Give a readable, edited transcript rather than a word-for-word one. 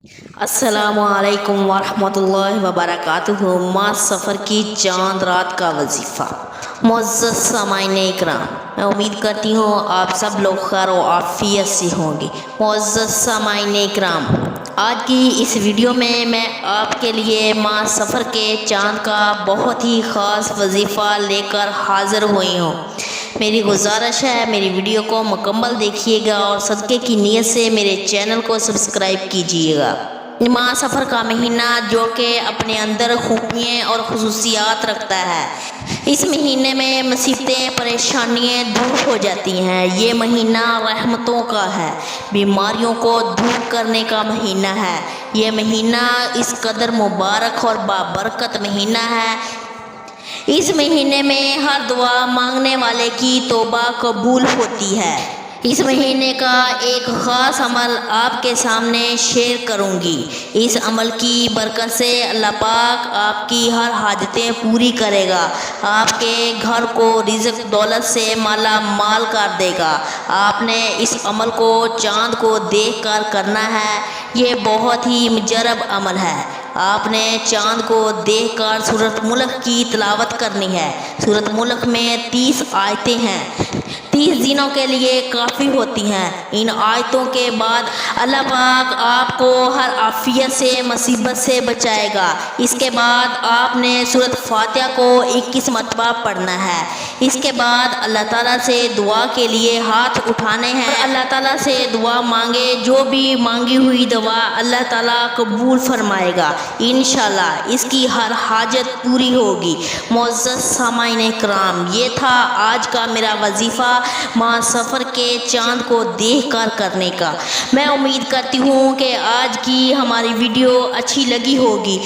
السلام علیکم ورحمۃ اللہ وبرکاتہ۔ ماہ سفر کی چاند رات کا وظیفہ۔ معزز سامعین اکرام، میں امید کرتی ہوں آپ سب لوگ خیر و عافیت سے ہوں گے۔ معزز سامعین اکرام، آج کی اس ویڈیو میں آپ کے لیے ماہ سفر کے چاند کا بہت ہی خاص وظیفہ لے کر حاضر ہوئی ہوں۔ میری گزارش ہے میری ویڈیو کو مکمل دیکھیے گا اور صدقے کی نیت سے میرے چینل کو سبسکرائب کیجیے گا۔ ماہ سفر کا مہینہ جو کہ اپنے اندر خوبیاں اور خصوصیات رکھتا ہے، اس مہینے میں مصیبتیں پریشانیاں دور ہو جاتی ہیں۔ یہ مہینہ رحمتوں کا ہے، بیماریوں کو دور کرنے کا مہینہ ہے۔ یہ مہینہ اس قدر مبارک اور بابرکت مہینہ ہے، اس مہینے میں ہر دعا مانگنے والے کی توبہ قبول ہوتی ہے۔ اس مہینے کا ایک خاص عمل آپ کے سامنے شیئر کروں گی۔ اس عمل کی برکت سے اللہ پاک آپ کی ہر حاجتیں پوری کرے گا، آپ کے گھر کو رزق دولت سے مالا مال کر دے گا۔ آپ نے اس عمل کو چاند کو دیکھ کر کرنا ہے، یہ بہت ہی مجرب عمل ہے۔ آپ نے چاند کو دیکھ کر سورۃ ملک کی تلاوت کرنی ہے۔ سورۃ ملک میں 30 آیتیں ہیں، 30 دنوں کے لیے کافی ہوتی ہیں۔ ان آیتوں کے بعد اللہ پاک آپ کو ہر آفیت سے مصیبت سے بچائے گا۔ اس کے بعد آپ نے سورۃ فاتحہ کو 21 مرتبہ پڑھنا ہے۔ اس کے بعد اللہ تعالیٰ سے دعا کے لیے ہاتھ اٹھانے ہیں اور اللہ تعالیٰ سے دعا مانگے، جو بھی مانگی ہوئی دعا اللہ تعالیٰ قبول فرمائے گا۔ انشاءاللہ اس کی ہر حاجت پوری ہوگی۔ معزز سامعین اکرام، یہ تھا آج کا میرا وظیفہ ماہ سفر کے چاند کو دیکھ کر کرنے کا۔ میں امید کرتی ہوں کہ آج کی ہماری ویڈیو اچھی لگی ہوگی۔